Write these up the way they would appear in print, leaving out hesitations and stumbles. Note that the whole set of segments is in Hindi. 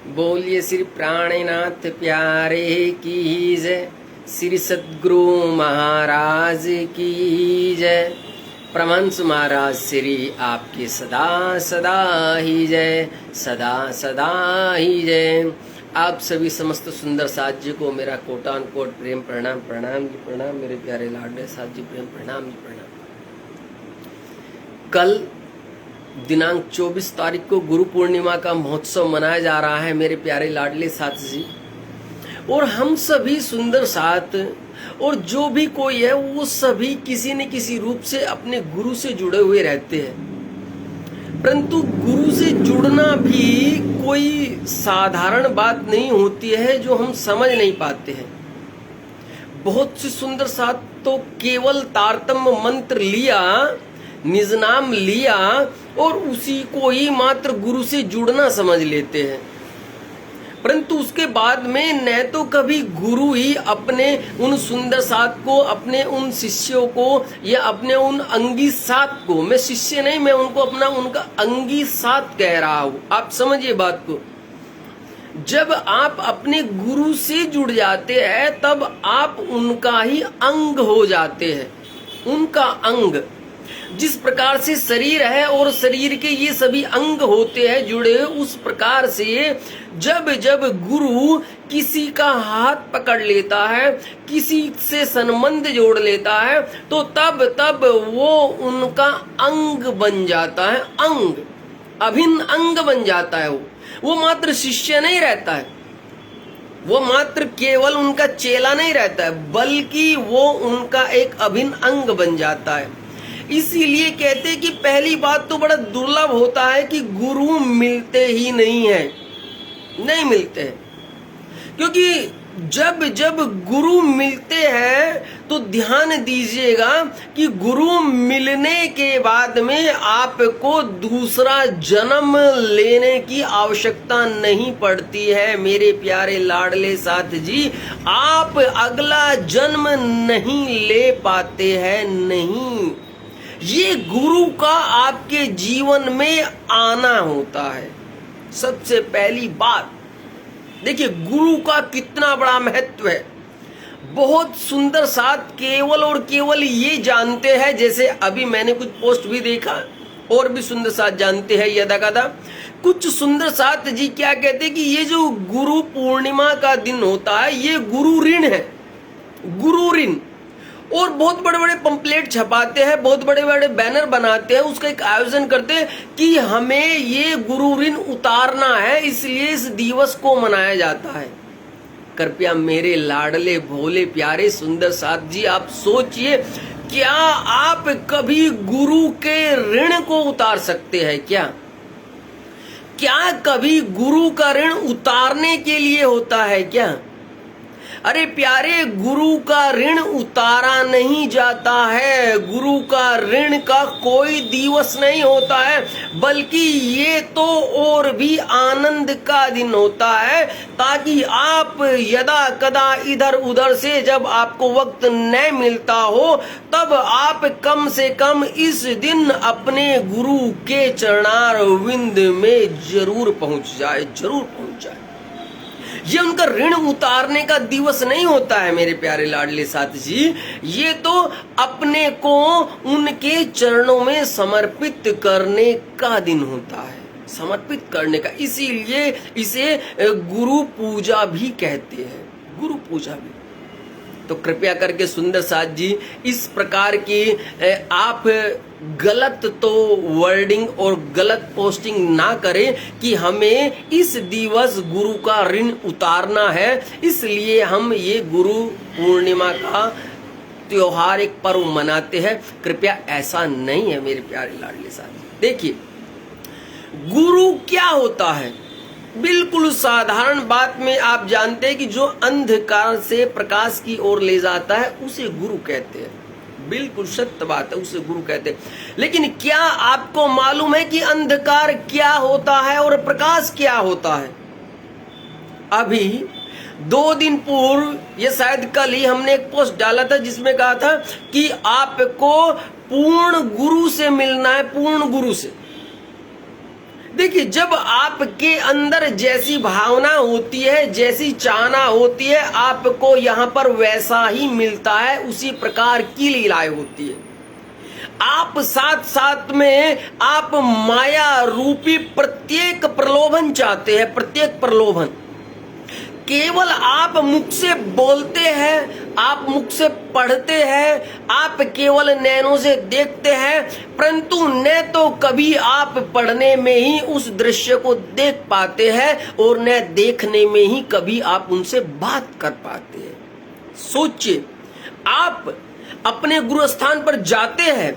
बोलिए श्री प्राणनाथ प्यारे की जय, श्री सद्गुरु महाराज की जय। परमहंस महाराज श्री आपकी सदा सदा ही जय, सदा सदा ही जय। आप सभी समस्त सुंदर साथ जी को मेरा कोटान कोट प्रेम प्रणाम। प्रणाम जी प्रणाम। मेरे प्यारे लाडले साथ जी प्रेम प्रणाम जी प्रणाम। कल दिनांक 24 तारीख को गुरु पूर्णिमा का महोत्सव मनाया जा रहा है मेरे प्यारे लाडले साथ जी। और हम सभी सुंदर साथ और जो भी कोई है वो सभी किसी न किसी रूप से अपने गुरु से जुड़े हुए रहते हैं। परंतु गुरु से जुड़ना भी कोई साधारण बात नहीं होती है जो हम समझ नहीं पाते हैं। बहुत से सुंदर साथ तो केवल तारतम्य मंत्र लिया, निज नाम लिया और उसी को ही मात्र गुरु से जुड़ना समझ लेते हैं। परंतु उसके बाद में न तो कभी गुरु ही अपने उन सुंदर साथ को, अपने उन शिष्यों को या अपने उन अंगी साथ को, मैं शिष्य नहीं, मैं उनको अपना उनका अंगी साथ कह रहा हूं। आप समझिए बात को। जब आप अपने गुरु से जुड़ जाते हैं तब आप उनका ही अंग हो जाते हैं, उनका अंग। जिस प्रकार से शरीर है और शरीर के ये सभी अंग होते हैं जुड़े, उस प्रकार से जब जब गुरु किसी का हाथ पकड़ लेता है, किसी से संबंध जोड़ लेता है, तो तब तब वो उनका अंग बन जाता है। अंग, अभिन्न अंग बन जाता है। वो मात्र शिष्य नहीं रहता है, वो मात्र केवल उनका चेला नहीं रहता है, बल्कि वो उनका एक अभिन्न अंग बन जाता है। इसीलिए कहते हैं कि पहली बात तो बड़ा दुर्लभ होता है कि गुरु मिलते ही नहीं है, नहीं मिलते हैं। क्योंकि जब जब गुरु मिलते हैं तो ध्यान दीजिएगा कि गुरु मिलने के बाद में आपको दूसरा जन्म लेने की आवश्यकता नहीं पड़ती है मेरे प्यारे लाडले साथ जी। आप अगला जन्म नहीं ले पाते हैं, नहीं। ये गुरु का आपके जीवन में आना होता है। सबसे पहली बात देखिए, गुरु का कितना बड़ा महत्व है। बहुत सुंदर साथ केवल और केवल ये जानते हैं, जैसे अभी मैंने कुछ पोस्ट भी देखा, और भी सुंदर साथ जानते हैं यदा कदा। कुछ सुंदर साथ जी क्या कहते हैं कि ये जो गुरु पूर्णिमा का दिन होता है ये गुरु ऋण है, गुरु ऋण। और बहुत बड़े बड़े पंपलेट छपाते हैं, बहुत बड़े बड़े बैनर बनाते हैं, उसका एक आयोजन करते हैं कि हमें ये गुरु ऋण उतारना है, इसलिए इस दिवस को मनाया जाता है। कृपया मेरे लाडले भोले प्यारे सुंदर साथ जी, आप सोचिए, क्या आप कभी गुरु के ऋण को उतार सकते हैं क्या? क्या कभी गुरु का ऋण उतारने के लिए होता है क्या? अरे प्यारे, गुरु का ऋण उतारा नहीं जाता है। गुरु का ऋण का कोई दिवस नहीं होता है, बल्कि ये तो और भी आनंद का दिन होता है, ताकि आप यदा कदा इधर उधर से जब आपको वक्त न मिलता हो तब आप कम से कम इस दिन अपने गुरु के चरणारविंद में जरूर पहुंच जाए, जरूर पहुंच जाए। ये उनका ऋण उतारने का दिवस नहीं होता है मेरे प्यारे लाडले साथ जी, ये तो अपने को उनके चरणों में समर्पित करने का दिन होता है, समर्पित करने का। इसीलिए इसे गुरु पूजा भी कहते हैं, गुरु पूजा भी। तो कृपया करके सुंदर साथ जी, इस प्रकार की आप गलत तो वर्डिंग और गलत पोस्टिंग ना करें कि हमें इस दिवस गुरु का ऋण उतारना है, इसलिए हम ये गुरु पूर्णिमा का त्योहार, एक पर्व मनाते हैं। कृपया ऐसा नहीं है मेरे प्यारे लाडले साथ। देखिए, गुरु क्या होता है? बिल्कुल साधारण बात में आप जानते हैं कि जो अंधकार से प्रकाश की ओर ले जाता है उसे गुरु कहते हैं। बिल्कुल सत्य बात है, उसे गुरु कहते हैं। लेकिन क्या आपको मालूम है कि अंधकार क्या होता है और प्रकाश क्या होता है? अभी 2 दिन पूर्व, ये शायद कल ही, हमने एक पोस्ट डाला था जिसमें कहा था कि आपको पूर्ण गुरु से मिलना है, पूर्ण गुरु से। देखिए, जब आपके अंदर जैसी भावना होती है, जैसी चाहना होती है, आपको यहाँ पर वैसा ही मिलता है, उसी प्रकार की लीलाएं होती है। आप साथ साथ में आप माया रूपी प्रत्येक प्रलोभन चाहते हैं, प्रत्येक प्रलोभन केवल आप मुख से बोलते हैं, आप मुख से पढ़ते हैं, आप केवल नैनों से देखते हैं, परंतु न तो कभी आप पढ़ने में ही उस दृश्य को देख पाते हैं और न देखने में ही कभी आप उनसे बात कर पाते हैं। सोचिए, आप अपने गुरु स्थान पर जाते हैं,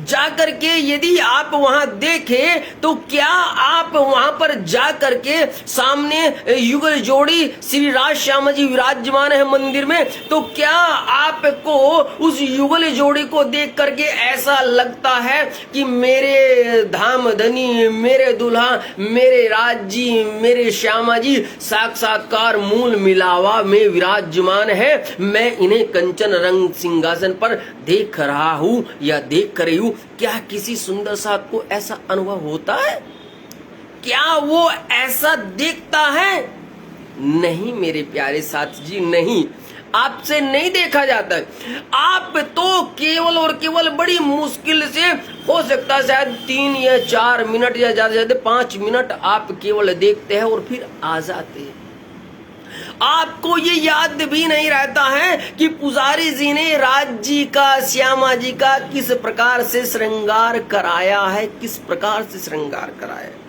जाकर के यदि आप वहां देखें तो क्या आप वहां पर जाकर के सामने युगल जोड़ी श्री राज श्यामा जी विराजमान है मंदिर में, तो क्या आपको उस युगल जोड़ी को देख करके ऐसा लगता है कि मेरे धाम धनी, मेरे दुल्हा, मेरे राज जी, मेरे श्यामा जी साक्षात्कार मूल मिलावा में विराजमान है, मैं इन्हें कंचन रंग सिंहासन पर देख रहा हूं या देख रही हूं? क्या किसी सुंदर साथ को ऐसा अनुभव होता है? क्या वो ऐसा देखता है? नहीं मेरे प्यारे साथी जी, नहीं, आपसे नहीं देखा जाता है। आप तो केवल और केवल बड़ी मुश्किल से, हो सकता है शायद 3 या 4 मिनट या ज्यादा से ज्यादा 5 मिनट आप केवल देखते हैं और फिर आ जाते हैं। आपको ये याद भी नहीं रहता है कि पुजारी जी ने राज जी का, श्यामा जी का किस प्रकार से श्रृंगार कराया है, किस प्रकार से श्रृंगार कराया है।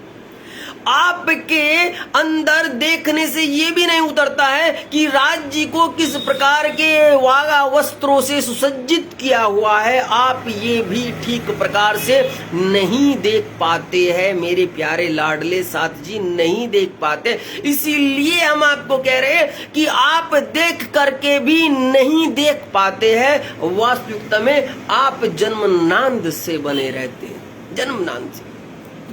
आपके अंदर देखने से ये भी नहीं उतरता है कि राज जी को किस प्रकार के वागा वस्त्रों से सुसज्जित किया हुआ है, आप ये भी ठीक प्रकार से नहीं देख पाते हैं मेरे प्यारे लाडले साथ जी, नहीं देख पाते। इसीलिए हम आपको कह रहे हैं कि आप देख करके भी नहीं देख पाते हैं। वास्तविकता में आप जन्मनांद से बने रहते हैं, जन्मनांद से।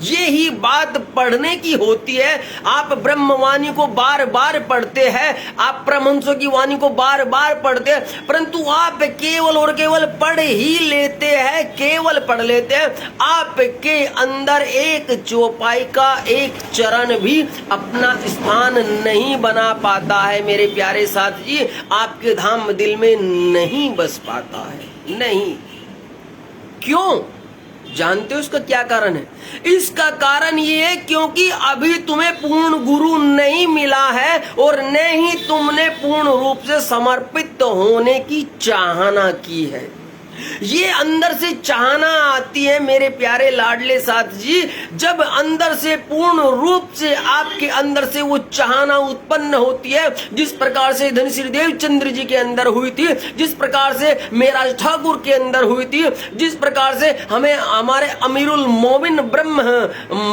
ये ही बात पढ़ने की होती है। आप ब्रह्मवाणी को बार बार पढ़ते हैं, आप परमहंसों की वाणी को बार बार पढ़ते हैं, परंतु आप केवल और केवल पढ़ ही लेते हैं, केवल पढ़ लेते हैं। आपके अंदर एक चौपाई का एक चरण भी अपना स्थान नहीं बना पाता है मेरे प्यारे साथ जी, आपके धाम दिल में नहीं बस पाता है। नहीं, क्यों? जानते हो इसका क्या कारण है? इसका कारण ये है क्योंकि अभी तुम्हें पूर्ण गुरु नहीं मिला है और न ही तुमने पूर्ण रूप से समर्पित होने की चाहना की है। ये अंदर से चाहना आती है मेरे प्यारे लाडले साथ जी, जब अंदर से पूर्ण रूप से आपके अंदर से वो चाहना उत्पन्न होती है, जिस प्रकार से धन श्री देवचंद्र जी के अंदर हुई थी, जिस प्रकार से मेराज ठाकुर के अंदर हुई थी, जिस प्रकार से हमें हमारे अमीरुल मोमिन ब्रह्म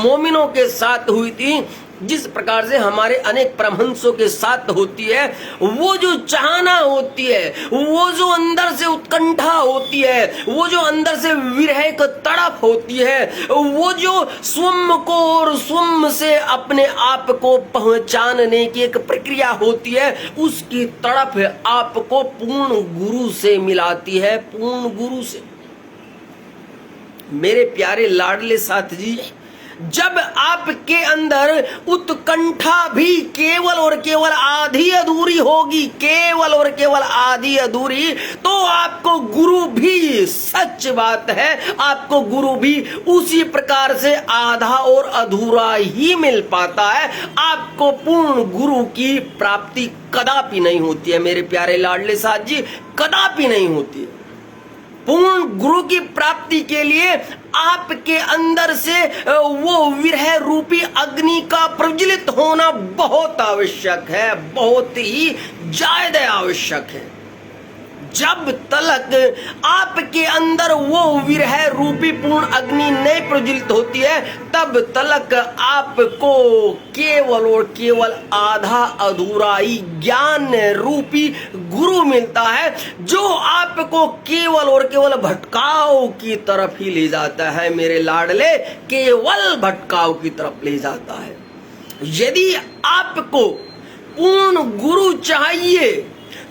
मोमिनों के साथ हुई थी, जिस प्रकार से हमारे अनेक परमहंसों के साथ होती है, वो जो चाहना होती है, वो जो अंदर से उत्कंठा होती है, वो जो अंदर से विरह का तड़प होती है, वो जो स्वयं को और स्वयं से अपने आप को पहचानने की एक प्रक्रिया होती है, उसकी तड़प आपको पूर्ण गुरु से मिलाती है, पूर्ण गुरु से। मेरे प्यारे लाडले साथ जी, जब आपके अंदर उत्कंठा भी केवल और केवल आधी अधूरी होगी, केवल और केवल आधी अधूरी, तो आपको गुरु भी, सच बात है, आपको गुरु भी उसी प्रकार से आधा और अधूरा ही मिल पाता है। आपको पूर्ण गुरु की प्राप्ति कदापि नहीं होती है मेरे प्यारे लाडले साथ जी, कदापि नहीं होती है। पूर्ण गुरु की प्राप्ति के लिए आपके अंदर से वो विरह रूपी अग्नि का प्रज्वलित होना बहुत आवश्यक है, बहुत ही ज्यादा आवश्यक है। जब तक आपके अंदर वो विरह रूपी पूर्ण अग्नि नहीं प्रज्वलित होती है, तब तक आपको केवल और केवल आधा अधूरा ही ज्ञान रूपी गुरु मिलता है, जो आपको केवल और केवल भटकाव की तरफ ही ले जाता है मेरे लाडले, केवल भटकाव की तरफ ले जाता है। यदि आपको पूर्ण गुरु चाहिए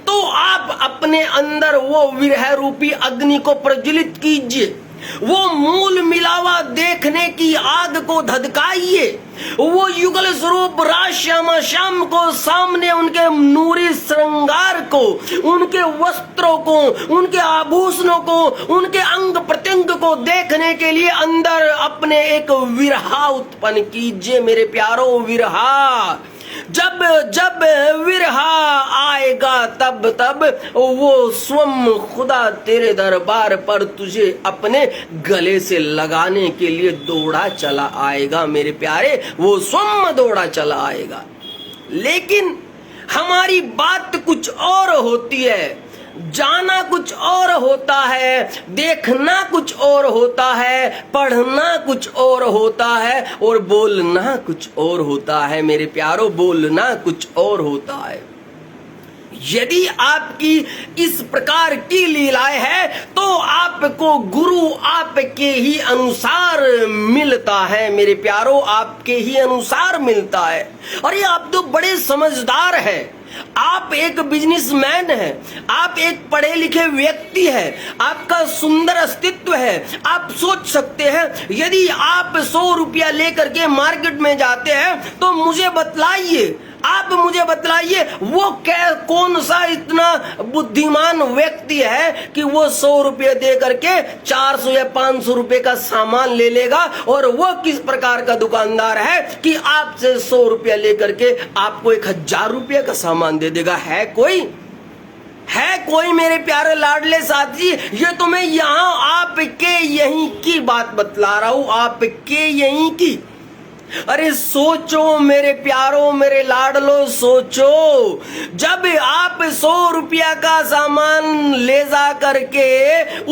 तो आप अपने अंदर वो विरह रूपी अग्नि को प्रज्वलित कीजिए, वो मूल मिलावा देखने की आग को धधकाइए, वो युगल स्वरूप राज श्यामा श्याम को सामने, उनके नूरी श्रृंगार को, उनके वस्त्रों को, उनके आभूषणों को, उनके अंग प्रत्यंग को देखने के लिए अंदर अपने एक विरहा उत्पन्न कीजिए मेरे प्यारो। विरहा जब जब विरहा आएगा तब तब वो स्वयं खुदा तेरे दरबार पर तुझे अपने गले से लगाने के लिए दौड़ा चला आएगा मेरे प्यारे, वो स्वयं दौड़ा चला आएगा। लेकिन हमारी बात कुछ और होती है, जाना कुछ और होता है, देखना कुछ और होता है, पढ़ना कुछ और होता है और बोलना कुछ और होता है मेरे प्यारो, बोलना कुछ और होता है। यदि आपकी इस प्रकार की लीलाएं है तो आपको गुरु आपके ही अनुसार मिलता है मेरे प्यारो, आपके ही अनुसार मिलता है। और ये आप तो बड़े समझदार हैं, आप एक बिजनेसमैन हैं, आप एक पढ़े लिखे व्यक्ति हैं, आपका सुंदर अस्तित्व है। आप सोच सकते हैं यदि आप 100 रुपया लेकर के मार्केट में जाते हैं तो मुझे बतलाइए, आप मुझे बतलाइए वो कौन सा इतना बुद्धिमान व्यक्ति है कि वो 100 रुपये दे करके 400 या 500 रुपए का सामान ले लेगा, और वो किस प्रकार का दुकानदार है कि आपसे 100 रुपया लेकर के आपको 1000 रुपये का सामान दे देगा। है कोई मेरे प्यारे लाडले साथी? ये तो मैं यहाँ आपके यहीं की बात बतला रहा हूं, आपके यहीं की। अरे सोचो मेरे प्यारो, मेरे लाडलो, सोचो, जब आप 100 रुपया का सामान ले जा करके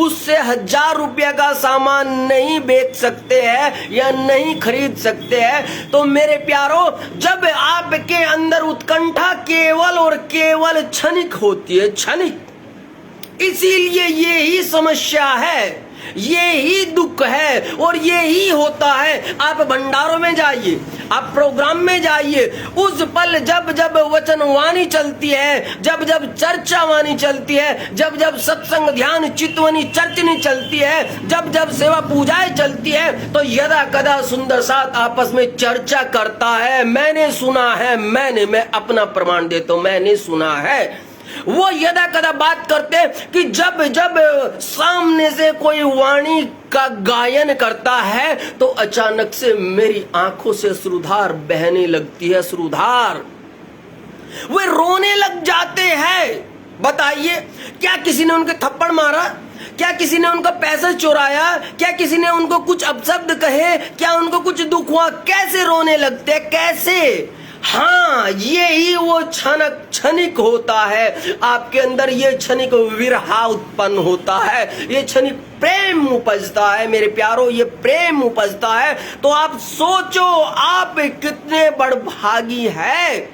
उससे 1000 रुपया का सामान नहीं बेच सकते हैं या नहीं खरीद सकते हैं, तो मेरे प्यारो जब आपके अंदर उत्कंठा केवल और केवल क्षणिक होती है, क्षणिक। इसीलिए ये ही समस्या है, ये ही दुख है और ये ही होता है। आप भंडारों में जाइए, आप प्रोग्राम में जाइए, उस पल जब जब वचन वाणी चलती है, जब जब चर्चा वाणी चलती है, जब जब सत्संग ध्यान चितवनी चर्चनी चलती है, जब जब सेवा पूजाएं चलती है, तो यदा कदा सुंदर साथ आपस में चर्चा करता है। मैंने सुना है, मैं अपना प्रमाण देता हूं, मैंने सुना है। वो यदा कदा बात करते कि जब जब सामने से कोई वाणी का गायन करता है तो अचानक से मेरी आंखों से अश्रुधार बहने लगती है, अश्रुधार। वे रोने लग जाते हैं। बताइए, क्या किसी ने उनके थप्पड़ मारा? क्या किसी ने उनका पैसा चुराया? क्या किसी ने उनको कुछ अपशब्द कहे? क्या उनको कुछ दुख हुआ? कैसे रोने लगते? कैसे? हाँ, ये ही वो क्षणिक होता है। आपके अंदर ये क्षणिक विरहा उत्पन्न होता है, ये क्षणिक प्रेम उपजता है मेरे प्यारो, ये प्रेम उपजता है। तो आप सोचो आप कितने बड़भागी है,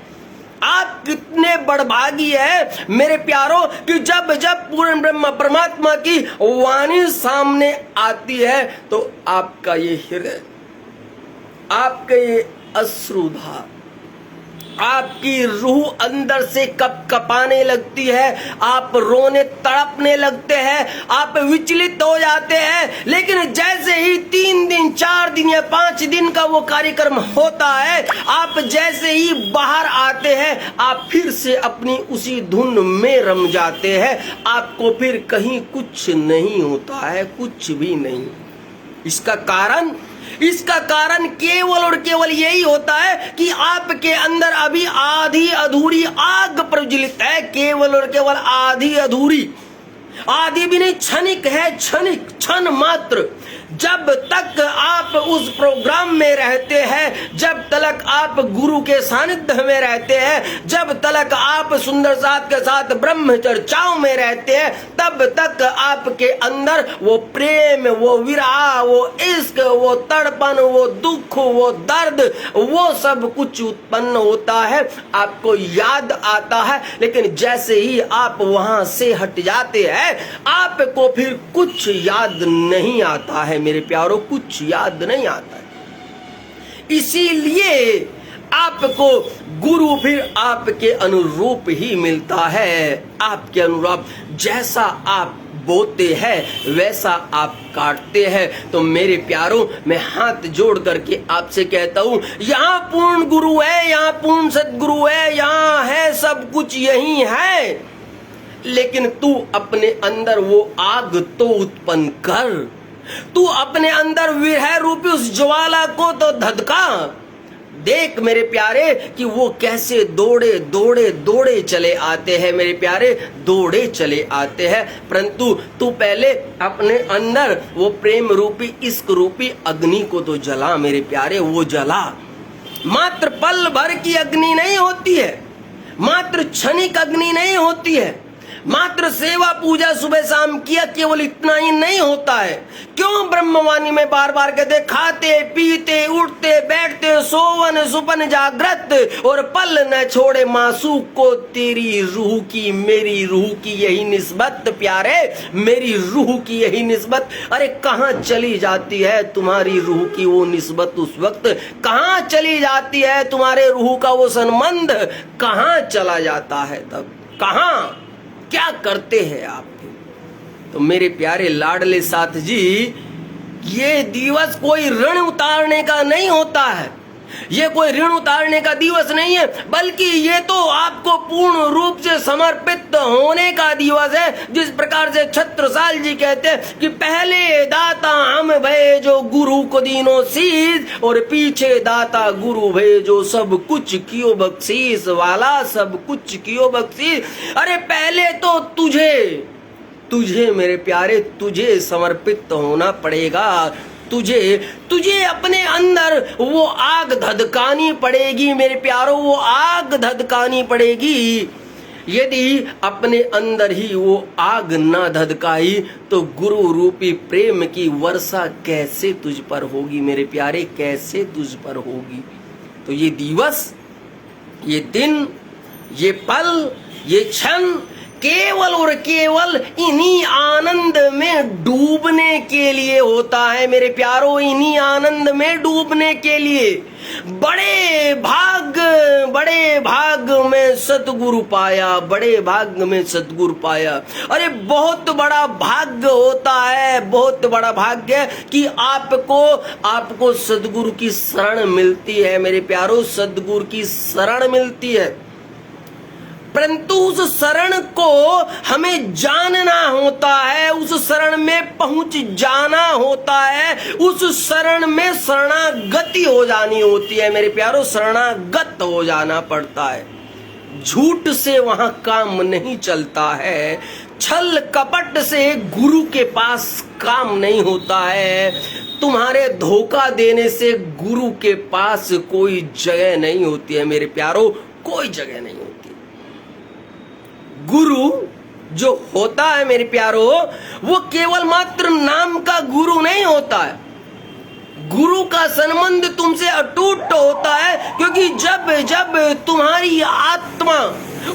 आप कितने बड़भागी है मेरे प्यारो कि जब जब पूर्ण ब्रह्म परमात्मा की वाणी सामने आती है तो आपका ये हृदय, आपका ये अश्रुधार, आपकी रूह अंदर से कपाने लगती है, आप रोने तड़पने लगते हैं, आप विचलित हो जाते हैं। लेकिन जैसे ही 3 दिन 4 दिन या 5 दिन का वो कार्यक्रम होता है, आप जैसे ही बाहर आते हैं आप फिर से अपनी उसी धुन में रम जाते हैं, आपको फिर कहीं कुछ नहीं होता है, कुछ भी नहीं। इसका कारण केवल और केवल यही होता है कि आपके अंदर अभी आधी अधूरी आग प्रज्वलित है, केवल और केवल आधी अधूरी, आधी भी नहीं, क्षणिक है, क्षणिक, क्षण मात्र। जब तक आप उस प्रोग्राम में रहते हैं, जब तक आप गुरु के सानिध्य में रहते हैं, जब तक आप सुंदर साथ के साथ ब्रह्म चर्चाओं में रहते हैं, तब तक आपके अंदर वो प्रेम, वो विरह, वो इश्क, वो तड़पन, वो दुख, वो दर्द, वो सब कुछ उत्पन्न होता है, आपको याद आता है। लेकिन जैसे ही आप वहां से हट जाते हैं आपको फिर कुछ याद नहीं आता है मेरे प्यारों, कुछ याद नहीं आता है। इसीलिए आपको गुरु फिर आपके अनुरूप ही मिलता है, आपके अनुरूप। जैसा आप बोते हैं वैसा आप काटते हैं। तो मेरे प्यारों, मैं हाथ जोड़ करके आपसे कहता हूं, यहाँ पूर्ण गुरु है, यहाँ पूर्ण सदगुरु है, यहाँ है सब कुछ यही है, लेकिन तू अपने अंदर वो आग तो उत्पन्न कर, तू अपने अंदर विरह रूपी उस ज्वाला को तो धधका। देख मेरे प्यारे कि वो कैसे दौड़े दौड़े दौड़े चले आते हैं, मेरे प्यारे दौड़े चले आते हैं। परंतु तू पहले अपने अंदर वो प्रेम रूपी इश्क रूपी अग्नि को तो जला मेरे प्यारे, वो जला। मात्र पल भर की अग्नि नहीं होती है, मात्र क्षणिक अग्नि नहीं होती है, मात्र सेवा पूजा सुबह शाम किया केवल इतना ही नहीं होता है। क्यों ब्रह्मवाणी में बार बार कहते, खाते पीते उठते बैठते सोवन सुपन जागृत और पल न छोड़े मासूक को तेरी रूह की मेरी रूह की यही निस्बत। प्यारे मेरी रूह की यही निस्बत, अरे कहाँ चली जाती है तुम्हारी रूह की वो निस्बत उस वक्त, कहाँ चली जाती है तुम्हारे रूह का वो संबंध, कहाँ चला जाता है तब, कहाँ क्या करते हैं आप। तो मेरे प्यारे लाडले साथ जी, ये दिवस कोई ऋण उतारने का नहीं होता है, ये कोई ऋण उतारने का दिवस नहीं है, बल्कि ये तो आपको पूर्ण रूप से समर्पित होने का दिवस है। जिस प्रकार से छत्रसाल जी कहते हैं कि पहले दाता हम भय जो गुरु को दीनो शीस, और पीछे दाता गुरु भय जो सब कुछ कियो बख्शीस वाला, सब कुछ कियो बख्शीस। अरे पहले तो तुझे मेरे प्यारे, तुझे समर्पित होना पड़ेगा, तुझे अपने अंदर वो आग धधकानी पड़ेगी मेरे प्यारों, वो आग धधकानी पड़ेगी। यदि अपने अंदर ही वो आग ना धधकाई तो गुरु रूपी प्रेम की वर्षा कैसे तुझ पर होगी मेरे प्यारे, कैसे तुझ पर होगी। तो ये दिवस, ये दिन, ये पल, ये क्षण केवल और केवल इन्हीं आनंद में डूबने के लिए होता है मेरे प्यारों, इन्हीं आनंद में डूबने के लिए। बड़े भाग में सतगुरु पाया, बड़े भाग में सतगुरु पाया। अरे बहुत बड़ा भाग्य होता है, बहुत बड़ा भाग्य है कि आपको सतगुरु की शरण मिलती है मेरे प्यारों, सतगुरु की शरण मिलती है। परंतु उस शरण को हमें जानना होता है, उस शरण में पहुंच जाना होता है, उस शरण में शरणागति हो जानी होती है मेरे प्यारों, शरणागत हो जाना पड़ता है। झूठ से वहां काम नहीं चलता है, छल कपट से गुरु के पास काम नहीं होता है, तुम्हारे धोखा देने से गुरु के पास कोई जगह नहीं होती है मेरे प्यारों, कोई जगह नहीं होती। गुरु जो होता है मेरे प्यारो, वो केवल मात्र नाम का गुरु नहीं होता है। गुरु का संबंध तुमसे अटूट होता है, क्योंकि जब तुम्हारी आत्मा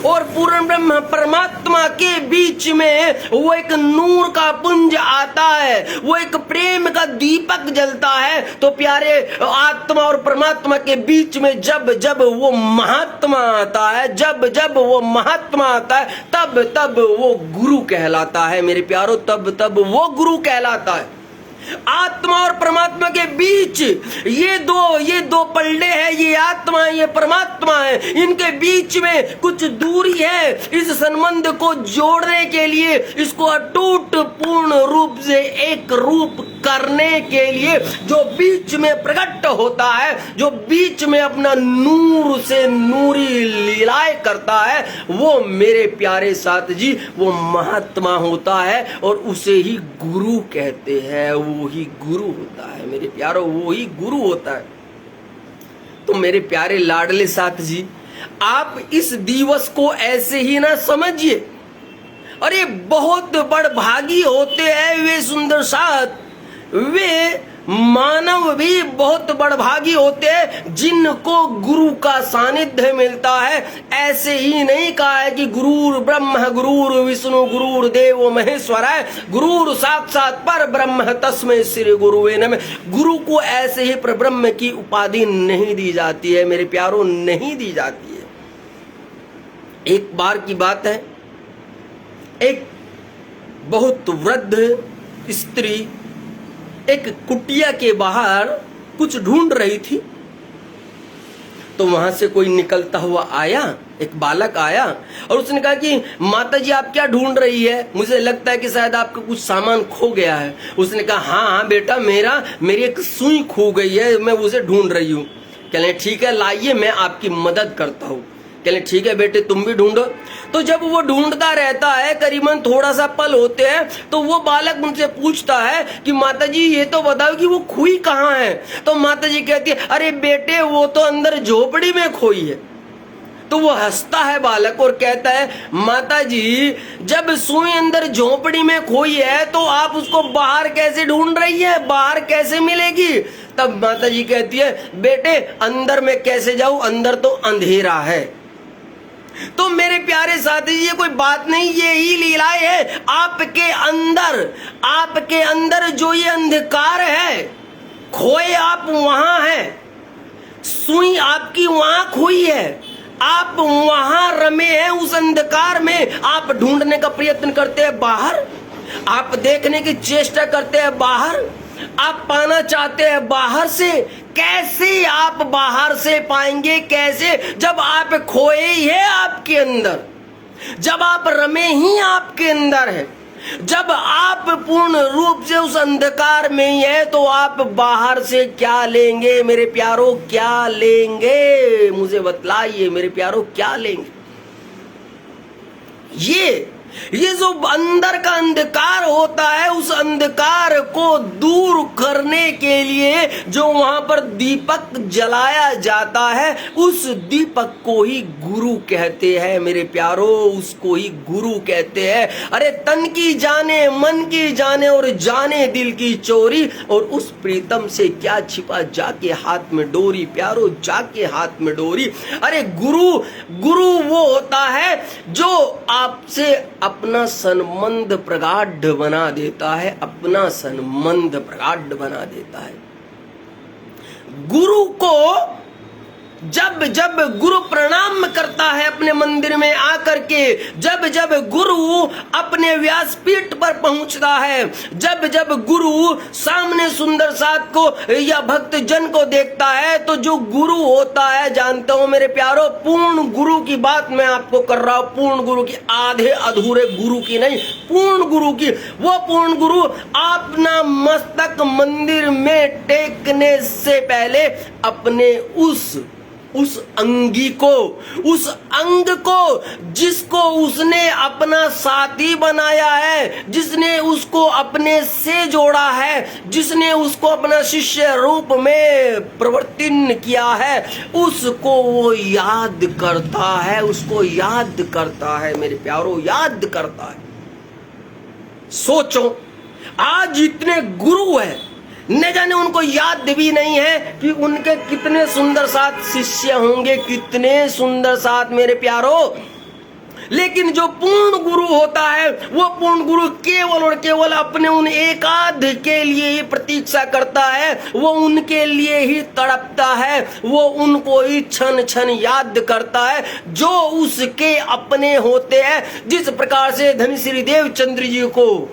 और पूर्ण ब्रह्म परमात्मा के बीच में वो एक नूर का पुंज आता है, वो एक प्रेम का दीपक जलता है, तो प्यारे आत्मा और परमात्मा के बीच में जब वो महात्मा आता है, जब वो महात्मा आता है, तब वो गुरु कहलाता है मेरे प्यारो, तब वो गुरु कहलाता है। आत्मा और परमात्मा के बीच ये दो पलड़े हैं, ये आत्मा है, ये परमात्मा है, इनके बीच में कुछ दूरी है। इस संबंध को जोड़ने के लिए, इसको अटूट पूर्ण रूप से एक रूप करने के लिए जो बीच में प्रकट होता है, जो बीच में अपना नूर से नूरी लीलाएं करता है, वो मेरे प्यारे साथ जी वो महात्मा होता है, और उसे ही गुरु कहते हैं, वो ही गुरु होता है मेरे प्यारो, वो ही गुरु होता है। तो मेरे प्यारे लाडले साथ जी, आप इस दिवस को ऐसे ही ना समझिए। अरे बहुत बड़भागी होते हैं वे सुंदर साथ, वे मानव भी बहुत बड़भागी होते हैं जिनको गुरु का सानिध्य मिलता है। ऐसे ही नहीं कहा है कि गुरुर ब्रह्म गुरुर विष्णु गुरुर देव महेश्वराय, गुरुर साक्षात पर ब्रह्म तस्मै श्री गुरुवे नमः। गुरु को ऐसे ही पर ब्रह्म की उपाधि नहीं दी जाती है मेरे प्यारों, नहीं दी जाती है। एक बार की बात है, एक बहुत वृद्ध स्त्री एक कुटिया के बाहर कुछ ढूंढ रही थी। तो वहां से कोई निकलता हुआ आया, एक बालक आया और उसने कहा कि माता जी आप क्या ढूंढ रही है, मुझे लगता है कि शायद आपका कुछ सामान खो गया है। उसने कहा हाँ हाँ बेटा, मेरी एक सुई खो गई है, मैं उसे ढूंढ रही हूँ। कहले ठीक है लाइए, मैं आपकी मदद करता हूँ। कहले ठीक है बेटे तुम भी ढूंढो। तो जब वो ढूंढता रहता है, करीबन थोड़ा सा पल होते हैं, तो वो बालक उनसे पूछता है कि माता जी ये तो बताओ कि वो खोई कहाँ है। तो माता जी कहती है अरे बेटे वो तो अंदर झोपड़ी में खोई है। तो वो हंसता है बालक और कहता है माता जी जब सुई अंदर झोपड़ी में खोई है तो आप उसको बाहर कैसे ढूंढ रही है, बाहर कैसे मिलेगी। तब माता जी कहती है बेटे अंदर में कैसे जाऊं, अंदर तो अंधेरा है। तो मेरे प्यारे साथी ये कोई बात नहीं, ये ही लीलाएं है। आपके अंदर जो ये अंधकार है, खोए आप वहां हैं, सुई आपकी वहां खोई है, आप वहां रमे हैं उस अंधकार में। आप ढूंढने का प्रयत्न करते हैं बाहर, आप देखने की चेष्टा करते हैं बाहर, आप पाना चाहते हैं बाहर से। कैसे आप बाहर से पाएंगे, कैसे, जब आप खोए ही है आपके अंदर, जब आप रमे ही आपके अंदर है, जब आप पूर्ण रूप से उस अंधकार में ही है, तो आप बाहर से क्या लेंगे मेरे प्यारो, क्या लेंगे, मुझे बतलाइए मेरे प्यारो क्या लेंगे। ये जो अंदर का अंधकार होता है, उस अंधकार को दूर करने के लिए जो वहां पर दीपक जलाया जाता है, उस दीपक को ही गुरु कहते हैं मेरे प्यारो, उसको ही गुरु कहते हैं। अरे तन की जाने, मन की जाने और जाने दिल की चोरी, और उस प्रीतम से क्या छिपा, जाके हाथ में डोरी प्यारो, जाके हाथ में डोरी। अरे गुरु वो होता है जो आपसे अपना संबंध प्रगाढ़ बना देता है, अपना संबंध प्रगाढ़ बना देता है। गुरु को जब गुरु प्रणाम करता है अपने मंदिर में आकर के, जब गुरु अपने व्यासपीठ पर पहुंचता है, जब गुरु सामने सुंदर साथ को या भक्त जन को देखता है, तो जो गुरु होता है, जानते हो मेरे प्यारो, पूर्ण गुरु की बात मैं आपको कर रहा हूं, पूर्ण गुरु की, आधे अधूरे गुरु की नहीं, पूर्ण गुरु की। वो पूर्ण गुरु अपना मस्तक मंदिर में टेकने से पहले अपने उस अंगी को, उस अंग को जिसको उसने अपना साथी बनाया है, जिसने उसको अपने से जोड़ा है, जिसने उसको अपना शिष्य रूप में प्रवर्तित किया है, उसको वो याद करता है, उसको याद करता है मेरे प्यारो, याद करता है। सोचो आज इतने गुरु हैं, न जाने उनको याद भी नहीं है कि उनके कितने सुंदर साथ शिष्य होंगे, कितने सुंदर साथ मेरे प्यारो। लेकिन जो पूर्ण गुरु होता है, वो पूर्ण गुरु केवल और केवल अपने उन एकाध के लिए ही प्रतीक्षा करता है, वो उनके लिए ही तड़पता है, वो उनको ही क्षण क्षण याद करता है जो उसके अपने होते हैं। जिस प्रकार से धनी श्री देवचंद्र जी को,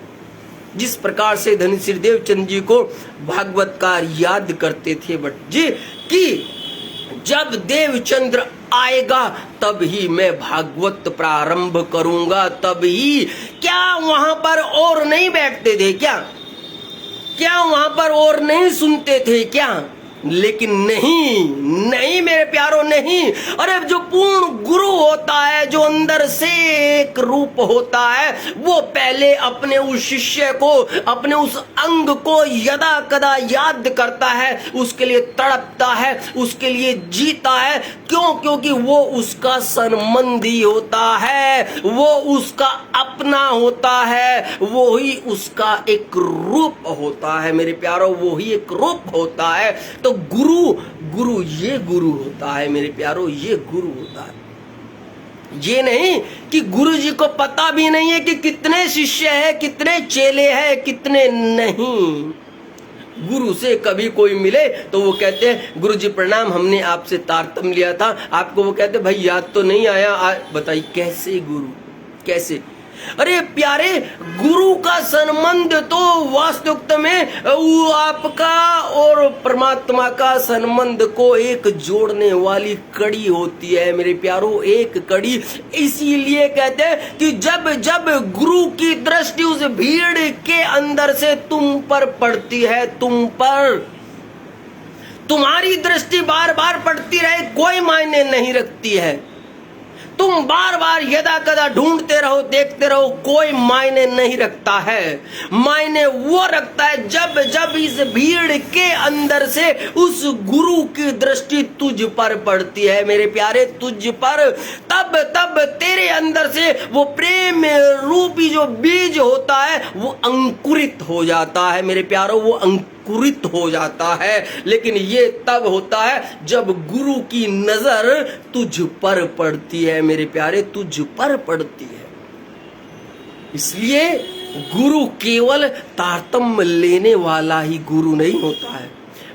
जिस प्रकार से धनी श्री देवचंद्र जी को भागवतकार याद करते थे भट्ट जी कि जब देवचंद्र आएगा तब ही मैं भागवत प्रारंभ करूंगा, तब ही। क्या वहां पर और नहीं बैठते थे क्या वहां पर और नहीं सुनते थे क्या? लेकिन नहीं मेरे प्यारो, नहीं। अरे जो पूर्ण गुरु होता है, जो अंदर से एक रूप होता है, वो पहले अपने उस शिष्य को, अपने उस अंग को यदा कदा याद करता है, उसके लिए तड़पता है, उसके लिए जीता है। क्यों? क्योंकि वो उसका संबंधी होता है, वो उसका अपना होता है, वो ही उसका एक रूप होता है मेरे प्यारो, वो ही एक रूप होता है। तो गुरु ये गुरु होता है मेरे प्यारो, ये गुरु होता है। ये नहीं कि गुरु जी को पता भी नहीं है कि कितने शिष्य है, कितने चेले हैं, कितने नहीं। गुरु से कभी कोई मिले तो वो कहते हैं गुरु जी प्रणाम, हमने आपसे तारतम लिया था, आपको वो कहते भाई याद तो नहीं आया, बताइए कैसे गुरु, कैसे? अरे प्यारे, गुरु का संबंध तो वास्तविकता में वो आपका और परमात्मा का संबंध को एक जोड़ने वाली कड़ी होती है मेरे प्यारो, एक कड़ी। इसीलिए कहते हैं कि जब जब गुरु की दृष्टि उस भीड़ के अंदर से तुम पर पड़ती है, तुम पर, तुम्हारी दृष्टि बार बार पड़ती रहे कोई मायने नहीं रखती है। तुम बार बार यदा कदा ढूंढते रहो, देखते रहो, कोई मायने नहीं रखता है। मायने वो रखता है जब जब इस भीड़ के अंदर से उस गुरु की दृष्टि तुझ पर पड़ती है मेरे प्यारे, तुझ पर। तब तब तेरे अंदर से वो प्रेम रूपी जो बीज होता है वो अंकुरित हो जाता है मेरे प्यारो, वो अंकुरित हो जाता है। लेकिन ये तब होता है जब गुरु की नजर तुझ पर पड़ती है मेरे प्यारे, तुझ पर पड़ती है। इसलिए गुरु केवल तारतम्य लेने वाला ही गुरु नहीं होता है,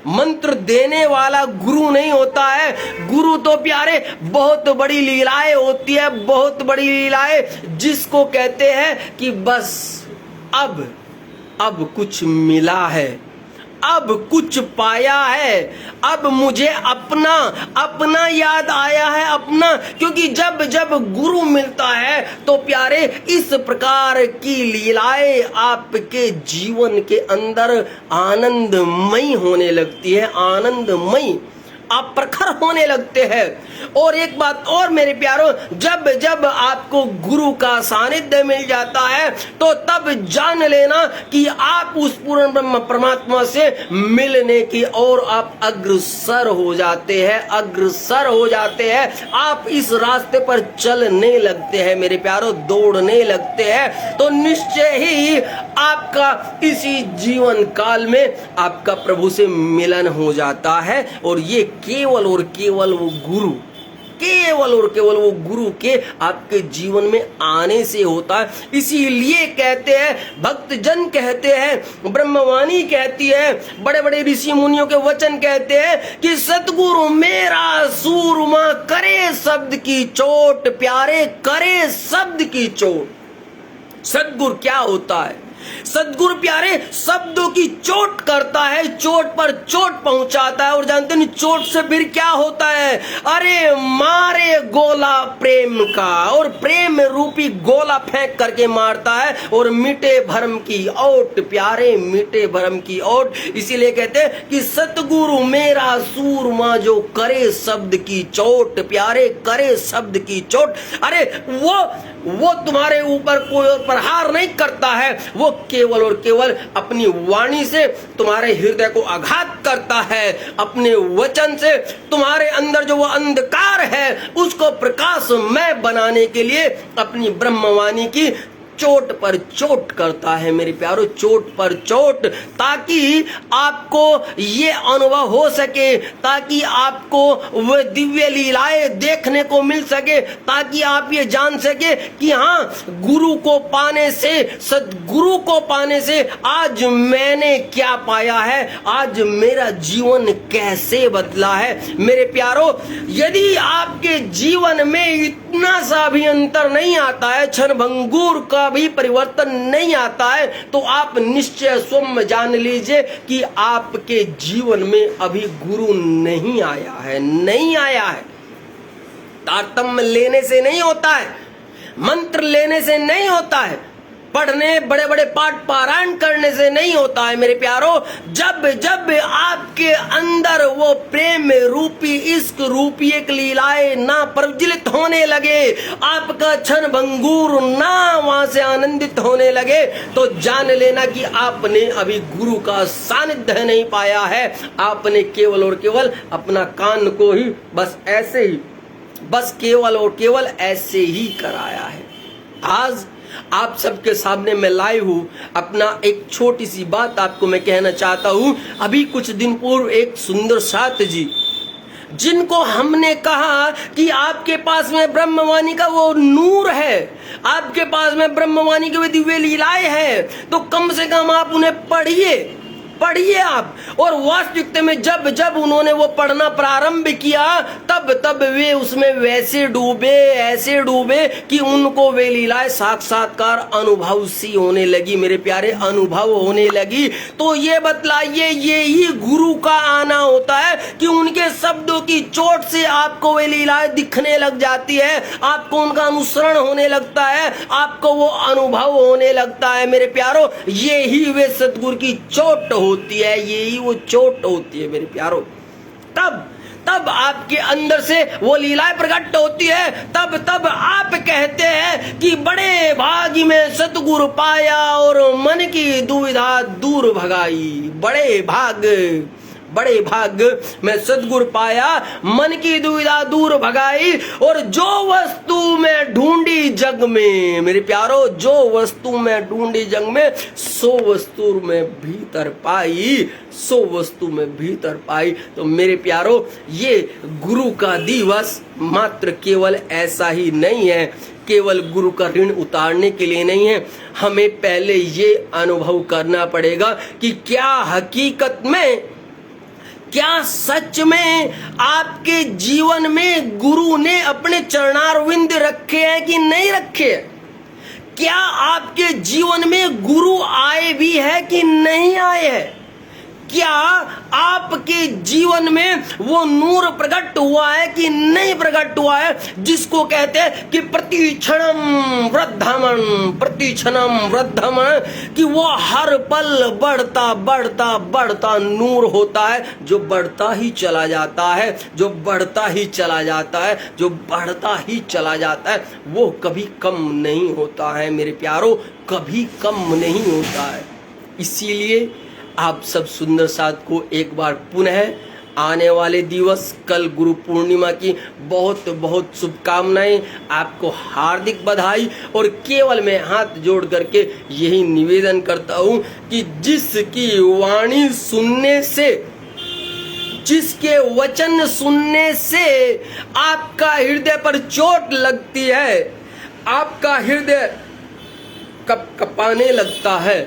मंत्र देने वाला गुरु नहीं होता है। गुरु तो प्यारे बहुत बड़ी लीलाएं होती है, बहुत बड़ी लीलाएं, जिसको कहते हैं कि बस अब कुछ मिला है, अब कुछ पाया है, अब मुझे अपना याद आया है, अपना। क्योंकि जब जब गुरु मिलता है तो प्यारे इस प्रकार की लीलाएं आपके जीवन के अंदर आनंदमयी होने लगती है, आनंदमयी, आप प्रखर होने लगते हैं। और एक बात और मेरे प्यारो, जब जब आपको गुरु का सानिध्य मिल जाता है तो तब जान लेना कि आप उस पूर्ण ब्रह्म परमात्मा से मिलने की ओर आप अग्रसर हो जाते हैं, अग्रसर हो जाते हैं। आप इस रास्ते पर चलने लगते हैं मेरे प्यारो, दौड़ने लगते हैं। तो निश्चय ही आपका इसी जीवन काल में आपका प्रभु से मिलन हो जाता है। और ये केवल और केवल वो गुरु, केवल और केवल वो गुरु के आपके जीवन में आने से होता है। इसीलिए कहते हैं, भक्त जन कहते हैं, ब्रह्मवाणी कहती है, बड़े बड़े ऋषि मुनियों के वचन कहते हैं कि सतगुरु मेरा सूरमा करे शब्द की चोट, प्यारे करे शब्द की चोट। सतगुरु क्या होता है? सतगुरु प्यारे शब्दों की चोट करता है, चोट पर चोट पहुंचाता है। और जानते हैं चोट से फिर क्या होता है? अरे मारे गोला प्रेम का, और प्रेम रूपी गोला फेंक करके मारता है और मिटे भरम की ओट, प्यारे मिटे भरम की ओट। इसीलिए कहते हैं कि सतगुरु मेरा सूरमा जो करे शब्द की चोट, प्यारे करे शब्द की चोट। अरे वो तुम्हारे ऊपर कोई और प्रहार नहीं करता है, वो केवल और केवल अपनी वाणी से तुम्हारे हृदय को आघात करता है, अपने वचन से तुम्हारे अंदर जो वो अंधकार है उसको प्रकाशमय बनाने के लिए अपनी ब्रह्मवाणी की चोट पर चोट करता है मेरे प्यारो, चोट पर चोट, ताकि आपको ये अनुभव हो सके, ताकि आपको वह दिव्य लीलाएं देखने को मिल सके, ताकि आप ये जान सके कि हाँ, गुरु को पाने से, सदगुरु को पाने से आज मैंने क्या पाया है, आज मेरा जीवन कैसे बदला है। मेरे प्यारो, यदि आपके जीवन में इतना सा भी अंतर नहीं आता है, क्षणभंगुर का भी परिवर्तन नहीं आता है, तो आप निश्चय स्वयं जान लीजिए कि आपके जीवन में अभी गुरु नहीं आया है, नहीं आया है। तारतम्य लेने से नहीं होता है, मंत्र लेने से नहीं होता है, पढ़ने बड़े बड़े पाठ पारायण करने से नहीं होता है मेरे प्यारो। जब जब आपके अंदर वो प्रेम रूपी, इश्क रूपी एक लीलाएं ना प्रज्वलित होने लगे, आपका क्षण भंगुर ना वहां से आनंदित होने लगे, तो जान लेना कि आपने अभी गुरु का सानिध्य नहीं पाया है। आपने केवल और केवल अपना कान को ही बस ऐसे ही, बस केवल और केवल ऐसे ही कराया है। आज आप सबके सामने मैं लाई हूं अपना एक छोटी सी बात आपको मैं कहना चाहता हूं। अभी कुछ दिन पूर्व एक सुंदर साथ जी, जिनको हमने कहा कि आपके पास में ब्रह्मवाणी का वो नूर है, आपके पास में ब्रह्मवाणी की वो दिव्य लीलाएं है, तो कम से कम आप उन्हें पढ़िए, पढ़िए आप। और वास्तविकता में जब जब उन्होंने वो पढ़ना प्रारंभ किया तब तब वे उसमें वैसे डूबे, ऐसे डूबे कि उनको वे लीलाएं साक्षात्कार अनुभव सी होने लगी, मेरे प्यारे, अनुभव होने लगी। तो ये बतलाइए, ये ही गुरु का आना होता है कि उनके शब्दों की चोट से आपको वे लीलाएं दिखने लग जाती है, आपको उनका अनुसरण होने लगता है, आपको वो अनुभव होने लगता है। मेरे प्यारो, ये ही वे सतगुरु की चोट होती है, ये ही वो चोट होती है मेरे प्यारो। तब आपके अंदर से वो लीलाएं प्रकट होती है, तब आप कहते हैं कि बड़े भाग्य में सतगुरु पाया और मन की दुविधा दूर भगाई। बड़े भाग में सतगुरु पाया, मन की दुविधा दूर भगाई, और जो वस्तु में ढूंढी जग में, मेरे प्यारो, जो वस्तु में ढूंढी जग में, सो वस्तु में भीतर पाई, सो वस्तु में भीतर पाई। तो मेरे प्यारो, ये गुरु का दिवस मात्र केवल ऐसा ही नहीं है, केवल गुरु का ऋण उतारने के लिए नहीं है। हमें पहले ये अनुभव करना पड़ेगा कि क्या हकीकत में, क्या सच में आपके जीवन में गुरु ने अपने चरणारविंद रखे हैं कि नहीं रखे? क्या आपके जीवन में गुरु आए भी है कि नहीं आए हैं? क्या आपके जीवन में वो नूर प्रकट हुआ है कि नहीं प्रकट हुआ है, जिसको कहते हैं कि प्रतिक्षणम वृद्धमन, कि वो हर पल बढ़ता बढ़ता बढ़ता नूर होता है, जो बढ़ता ही चला जाता है, जो बढ़ता ही चला जाता है, जो बढ़ता ही चला जाता है, वो कभी कम नहीं होता है मेरे प्यारो, कभी कम नहीं होता है। इसीलिए आप सब सुंदर साथ को एक बार पुनः आने वाले दिवस कल गुरु पूर्णिमा की बहुत बहुत शुभकामनाएं, आपको हार्दिक बधाई। और केवल मैं हाथ जोड़ करके यही निवेदन करता हूं कि जिसकी वाणी सुनने से, जिसके वचन सुनने से आपका हृदय पर चोट लगती है, आपका हृदय कपाने लगता है,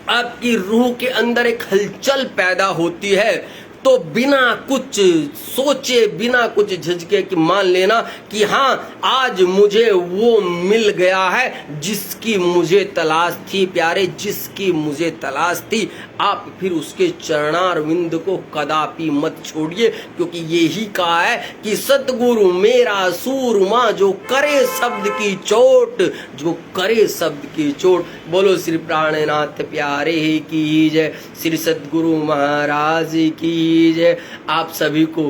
आपकी रूह के अंदर एक हलचल पैदा होती है, तो बिना कुछ सोचे, बिना कुछ झिझके कि मान लेना कि हाँ, आज मुझे वो मिल गया है जिसकी मुझे तलाश थी प्यारे, जिसकी मुझे तलाश थी। आप फिर उसके चरणारविंद को कदापि मत छोड़िए, क्योंकि यही कहा है कि सतगुरु मेरा सूरमा, जो करे शब्द की चोट, जो करे शब्द की चोट। बोलो श्री प्राणनाथ प्यारे की जय, श्री सतगुरु महाराज की जय। आप सभी को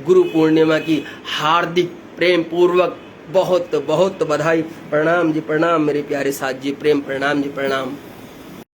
गुरु पूर्णिमा की हार्दिक प्रेम पूर्वक बहुत बहुत बधाई। प्रणाम जी प्रणाम मेरे प्यारे साथ जी, प्रेम प्रणाम जी प्रणाम।